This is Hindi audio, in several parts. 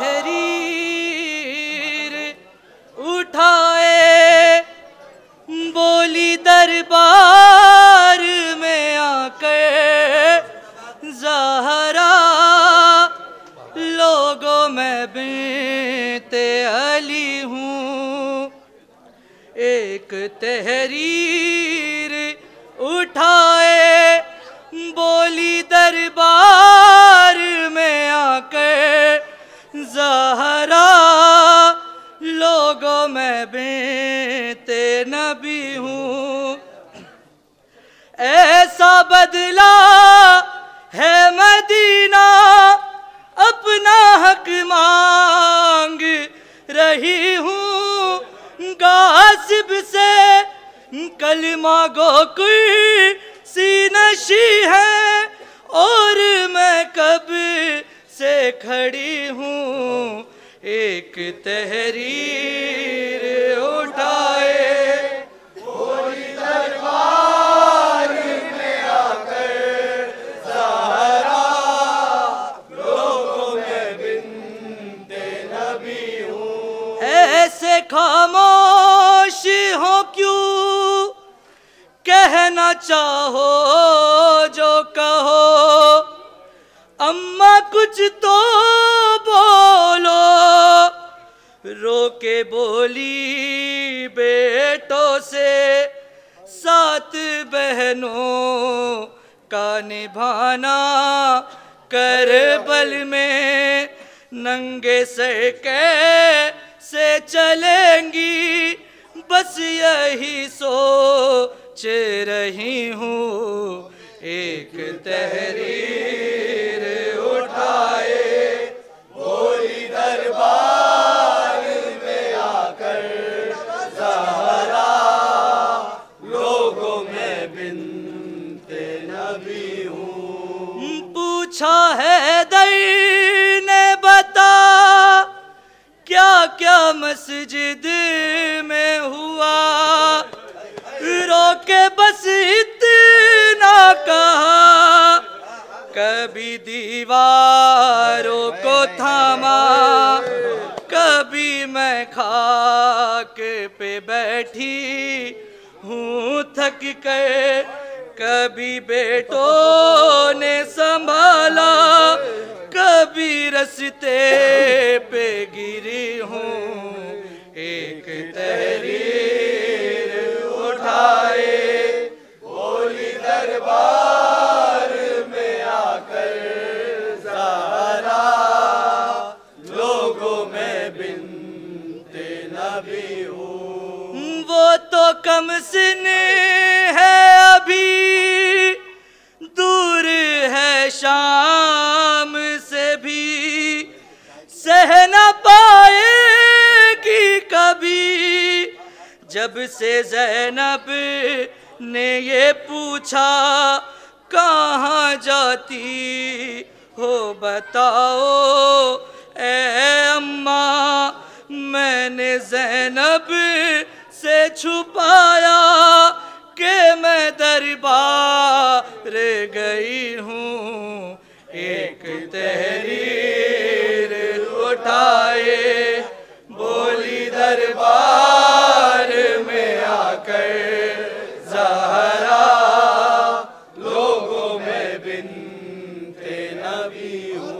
तहरीर उठाए, बोली दरबार में आकर ज़हरा, लोगों में बिन्ते अली हूँ। एक तहरीर उठाए, बोली दरबार में आकर ज़हरा, लोगों में बिन्ते नबी हूँ। ऐसा बदला है मदीना, अपना हक मांग रही हूँ। गासिब से कलमा गो कुर्सी नशी है, और मैं कब से खड़ी हूँ। एक तहरीर उठाए, बोली दरबार में आकर ज़हरा, लोगों में बिन्ते नबी हूँ। ऐसे खामोश हो क्यों, कहना चाहो जो कहो। अम्मा कुछ तो बोलो, रोके बोली बेटों से। 7 बहनों का निभाना करबल में, नंगे सर कैसे चलेंगी, बस यही सोच रही हूँ। एक तहरीर उठाए, बोली दरबार में आकर ज़हरा, लोगों में बिन्ते नबी हूँ। पूछा है दर ने बता, क्या क्या मस्जिद में हुआ। रोके बस इतना कहा, कभी दीवारों को थामा, कभी मैं खाक पे बैठी हूँ थक कर। कभी बेटों ने संभाला, कभी रस्ते पे गिरी हूँ। एक तहरीर उठाए, बोली दरबार में आकर ज़हरा, लोगों में बिन्ते नबी हूँ। वो तो कम सिन है अभी, दूर है शाम से भी, सह न पाएगी कभी। जब से ज़ैनब ने ये पूछा, कहाँ जाती हो बताओ ए अम्मा, मैंने ज़ैनब से छुपाया कि मैं दरबार गई हूँ। एक तहरीर उठाए, बोली दरबार में आकर ज़हरा, लोगों में बिन्ते नबी हूँ।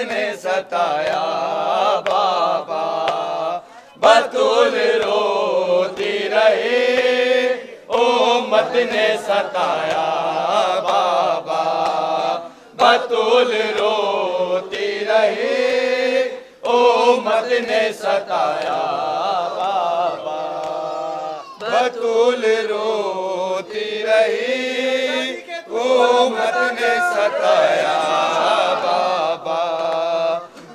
ने सताया बाबा, बतूल रोती रही, उम्मत ने सताया बाबा, बतूल रोती रही, उम्मत ने सताया बाबा, बतूल रोती रही, उम्मत ने सताया बाबा,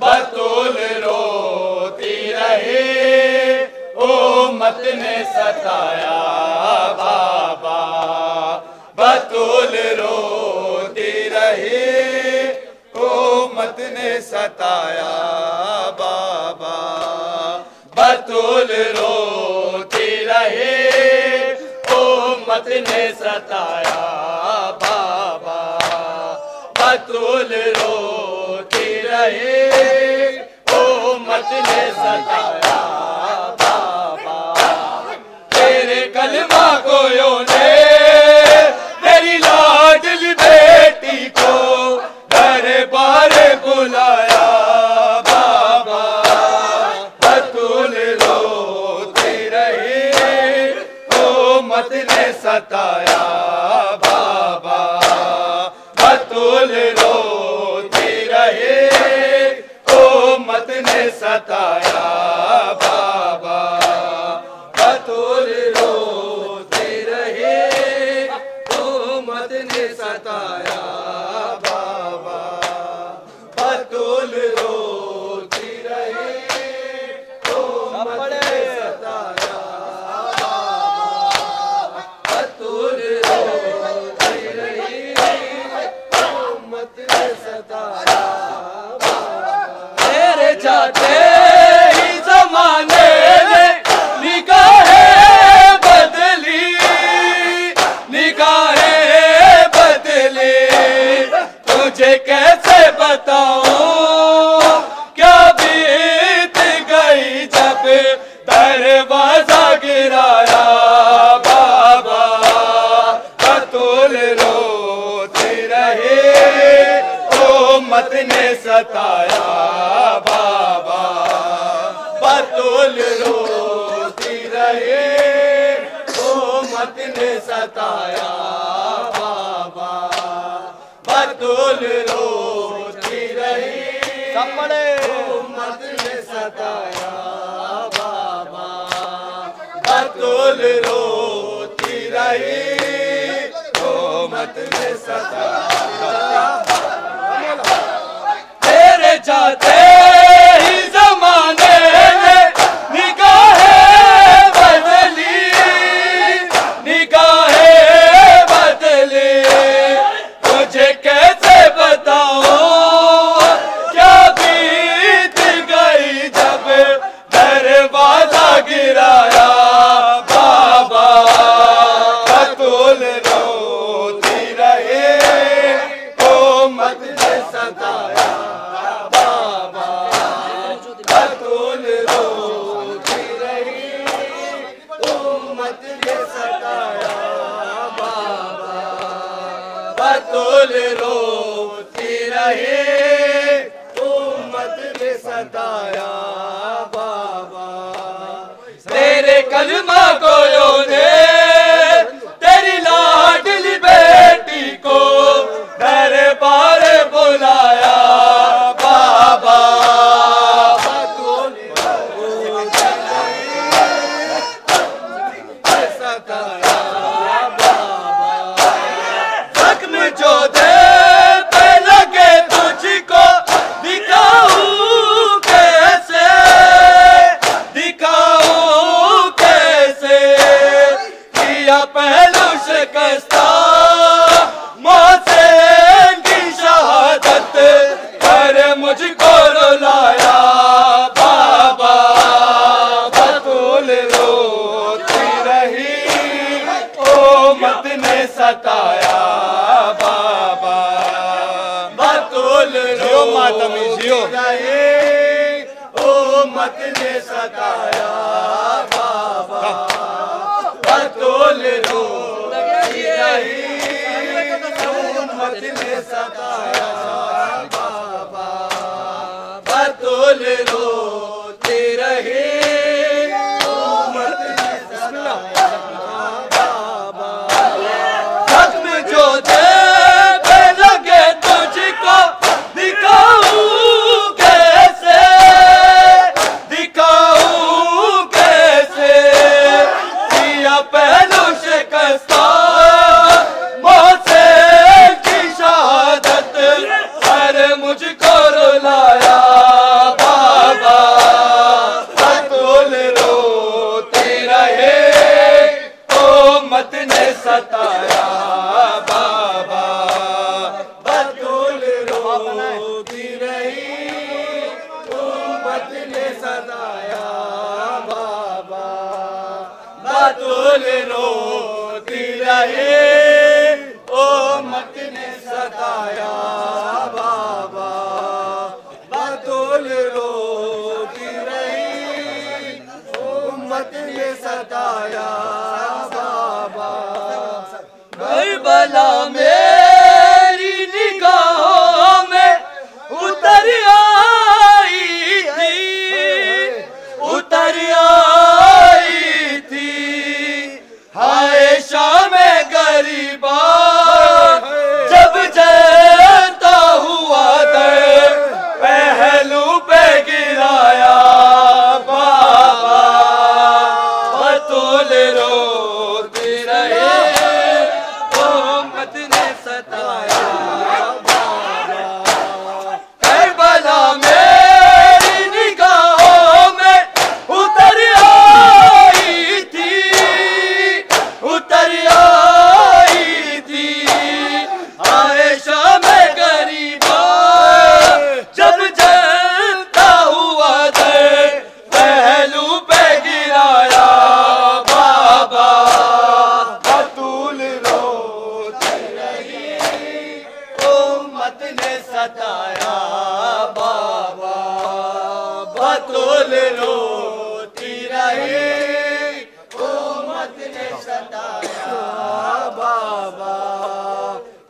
बतूल रोती रही, उम्मत ने सताया बाबा, बतूल रोती रही, उम्मत ने सताया बाबा, बतूल रोती रही, उम्मत ने सताया बाबा, बतूल रोती रही, उम्मत ने सताया बाबा। तेरे कलमा गोयों ने तेरी लाडली बेटी को दरबार बुलाया बाबा, बतूल रोती रही, उम्मत ने सताया बाबा, बतूल रोती रही, उम्मत ने सताया बाबा, बतूल रोती रही, उम्मत ने सताया बाबा, बतूल रोती रही, उम्मत ने सताया बाबा, बतूल रोती रही, उम्मत ने सताया बाबा। तेरे जाते ही ज़माने ने निगाहें बदली, निगाहें बदली, तुझे कैसे बताऊं क्या बीत गई जब दरवाजा गिराया बाबा, बतूल रोती रही, उम्मत ने सताया बाबा, बतूल रोती रही, उम्मत ने सताया बाबा, बतूल रोती रही, उम्मत ने सताया बाबा, बतूल रोती रही, उम्मत ने सताया। तेरे जाते ही ज़माने ने निगाहें बदली, निगाहें बदली, तुझे कैसे बताऊं क्या बीत गई जब दरवाजा गिराया बाबा, बतूल रोती रही, उम्मत ने सताया बाबा, बतूल रोती रही, उम्मत ने सताया बाबा, बतूल रोती रही, उम्मत ने सताया बाबा। तेरे कलमा गोयों ने तेरी लाडली बेटी को दरबार बुलाया बाबा। जख्म जो दे पे लगे तुझको दिखाऊं कैसे, दिखाऊं कैसे, किया पहलू शिकस्ता मोहसिन की शहादत पर मुझको रुलाया बाबा। बतूल रोती रही उम्मत ने सताया बाबा। बतूल रोती रही उम्मत ने सताया बाबा। बतूल रोती रही उम्मत ने सताया बाबा। बतूल रोती रही उम्मत ने सताया बाबा। जख्म जो दे पे लगे तुझको दिखाऊं कैसे, दिखाऊं कैसे, किया पहलू शिकस्ता मोहसिन की शहादत पर मुझको रुलाया बाबा। बतूल रोते रहे उम्मत ने सताया बाबा। बतूल रोती रही उम्मत ने सताया बाबा। बतूल रोती रही उम्मत ने सताया बाबा। बतूल रोती रही उम्मत ने सताया बाबा। करबला मेरी निगाहों में उतर आई थी, उतर आई थी। हाय शाम गरीबा जब जलता हुआ दर पहलू पे गिराया बाबा। बतूल रोती रही उम्मत ने सताया बाबा। करबला मेरी निगाहों में उतर आई थी, उतर आई थी। आयशा में गरीबा जब जलता हुआ दर पहलू पे गिराया बाबा। बतूल रोती रही उम्मत ने सताया बाबा। बतूल रोती रही उम्मत ने सताया बाबा।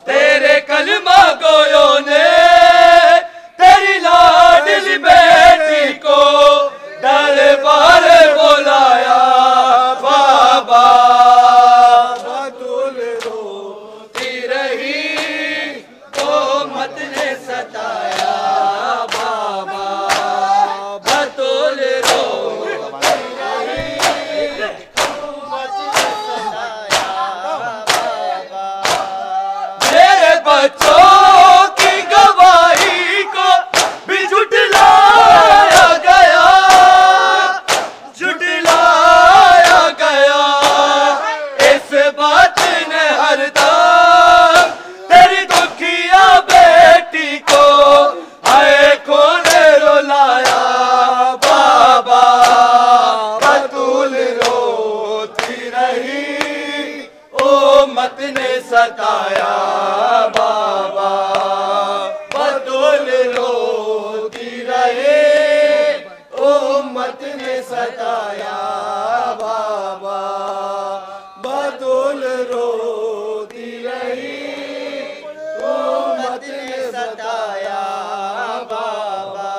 तेरे कलमा गोयों ने तेरी लाडली बेटी को दरबार बुलाया बाबा। बतूल रोती रही उम्मत ने सताया बाबा। बतूल रोती रही उम्मत ने सताया बाबा। मेरे बच्चों की गवाही को भी झुठलाया गया, झुठलाया गया। इस बात ने हरदम तेरी दुखिया बेटी को आए कौन रुलाया बाबा। बतूल रोती रही उम्मत ने सताया बाबा। बतूल रोती रही उम्मत ने सताया बाबा। बतूल रोती रही उम्मत ने सताया बाबा।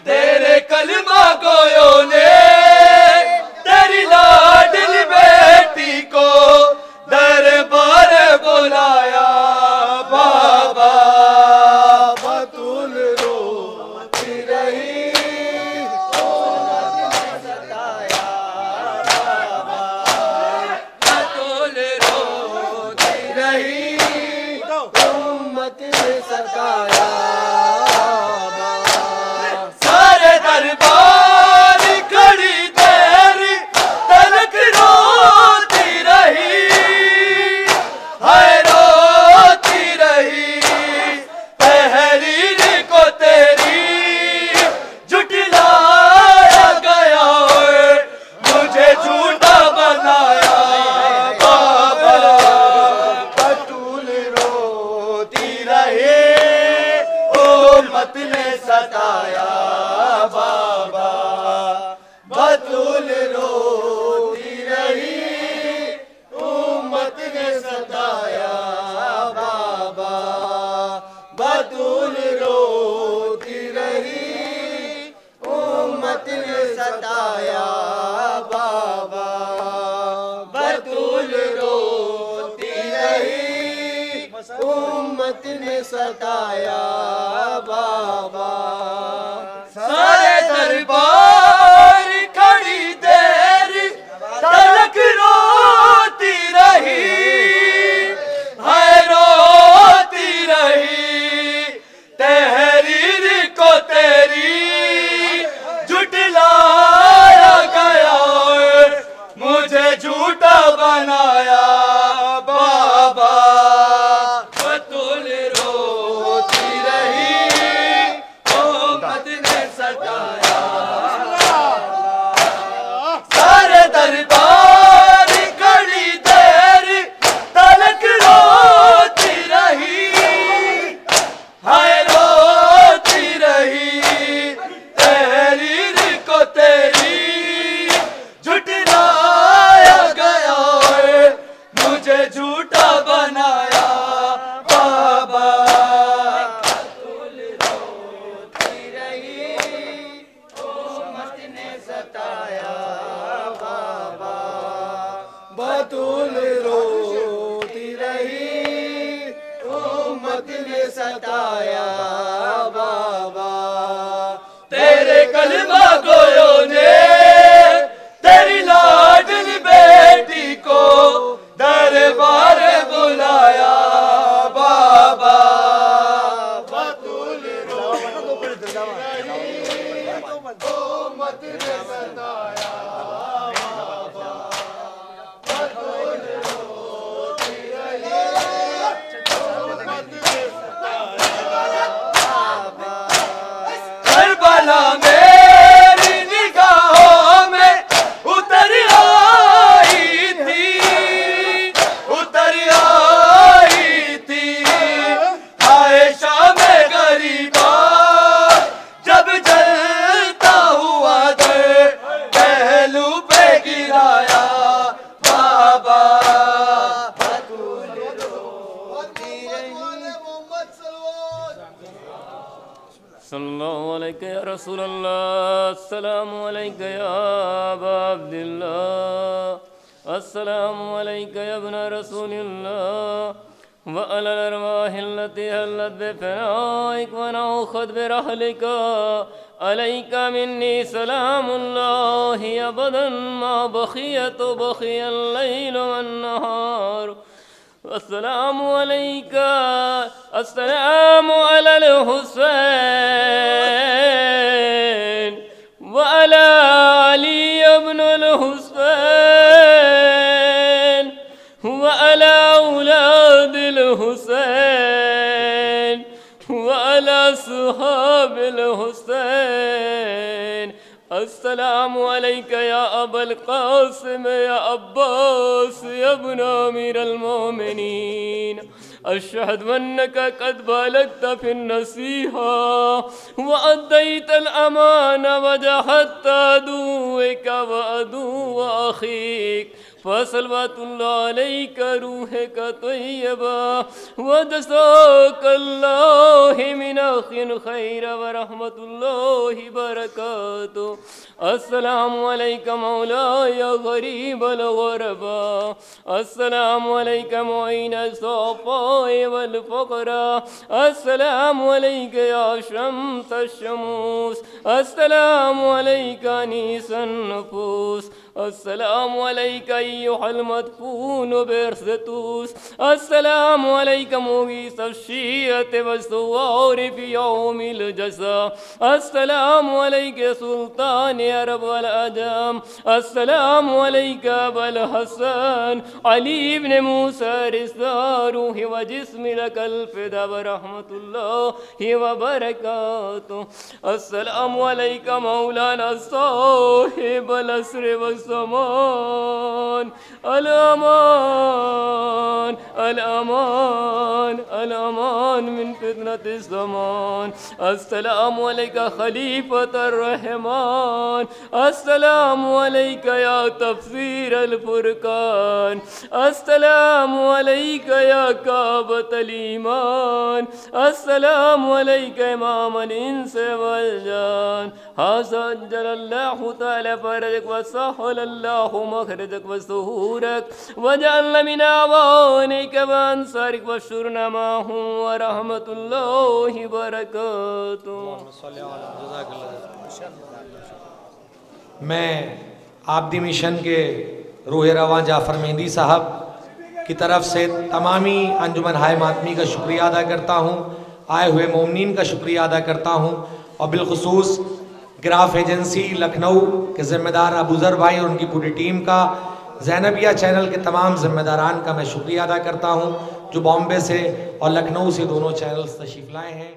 तेरे कलमा गोयों ने तेरी लाडली बेटी को दरबार बुलाया बाबा। सताया सारे दरबार खड़ी देर तलक रोती रही है रोती रही तहरीर को तेरी जुटलाया गया मुझे झूठा बनाया बाबा बतूल रोती रही उम्मत ने सताया बाबा बतूल रोती रही उम्मत ने सताया बाबा बतूल रोती रही उम्मत ने सताया बाबा बतूल रोती रही उम्मत ने सताया बाबा सारे दरबार खड़ी देर तलक रोती रही है रोती रही तहरीर को तेरी जुटलाया गया मुझे झूठा बनाया बाबा बतूल रोती रही उम्मत ने सताया सारे दरबार खड़ी देर तलक रोती रही है रोती रही तहरीर को तेरी जुटलाया गया मुझे झूठा बनाया बाबा बतूल रोती रही उम्मत ने सताया बाबा बतूल रोती रही उम्मत ने सताया बाबा तेरे कलमा गोयों ने तेरी लाडली बेटी को दरबार बुलाया बाबा बतूल रोती रही उम्मत ने सताया बाबा बतूल रोती रही उम्मत ने सताया बाबा करबला मेरी निगाहों में उतर आई थी आयशा में गरीबा जब जलता हुआ दर पहलू पे गिराया बाबा बतूल रोती रही सल्लल्लाहु अलैहि या रसूल अल्लाह अस्सलामु अलैका या अबा अब्दिल्लाह अस्सलामु अलैका या इब्न रसूलिल्लाह व अलल अरवाहि अल्लती हल्लत बिफनाइक व नौखत बिरहलिका अलैका मिन्नी सलामुल्लाहि अबदन मा बखियत बखियल लैल वन नहार अस्सलामु अलैका अस्सलामु अलल हुसैन व अला अली इब्नुल हुसैन व अला औलादिल हुसैन व अला सुहाबिल हुसैन अस्सलामु अलैका या अबल कासिम या अब्बास या इब्न अमीरल मोमिनीन अशहदु अन्नका क़द बलगत फिन्नसीहा व अद्दैतल अमाना व जहदत अदुव्वका व अदुव्व अखीक फसलवातुल्लाह अलैका रूहका तय्यबा व जज़ाकल्लाहु मिन अखिन खैर व रहमतुल्लाहि बरकातुहु अस्सलामु अलैका मौलाया गरीबल गुरबा अस्सलामु अलैका मुईन ज़ुअफ़ाए वल फ़ुक़रा अस्सलामु अलैका या शम्स अश-शमूस अस्सलामु अलैका अनीसन नुफूस अस्सलामु अलैका अय्युहल मदफून बिरसतूस अस्सलामु अलैका मुगीस अश्शियत वस्वार फी यौमिल जज़ा अस्सलामु अलैका सुल्तान अरब वल अजम अस्सलामु अलैका अबल हसन अली इब्न मूसा रिज़ा रूहि व जिस्मि लकल फिदा व रहमतुल्लाहि व बरकातुहू अस्सलामु अलैका मौलाना साहिबल अस्र व ज़मान अल अमान अल अमान अल अमान मिन फितनतिज़ ज़मान अस्सलामु अलैका खलीफतुर रहमान अस्सलामु अलैका या तफसीर अल फुरकान अस्सलामु अलैका या काबतल ईमान अस्सलामु अलैका इमाम अल इंस वल जान हाज़ा जल्लल्लाहु तआला फरजक व सहलल्लाहु मखरजक व सुहूरक व जअलना मिन अवानिक व अंसारिक व शुरना माहू व रहमतुल्लाहि व बरकातुहू। मैं आबदी मिशन के रूह रवां जाफ़र मेहंदी साहब की तरफ से तमामी अंजुमन हाय मातमी का शुक्रिया अदा करता हूँ, आए हुए मोमिनीन का शुक्रिया अदा करता हूँ और बिलखुसूस ग्राफ एजेंसी लखनऊ के ज़िम्मेदार अबूज़र भाई और उनकी पूरी टीम का, ज़ैनबिया चैनल के तमाम ज़िम्मेदारान का मैं शुक्रिया अदा करता हूँ जो बॉम्बे से और लखनऊ से दोनों चैनल्स तशरीफ़ लाए हैं।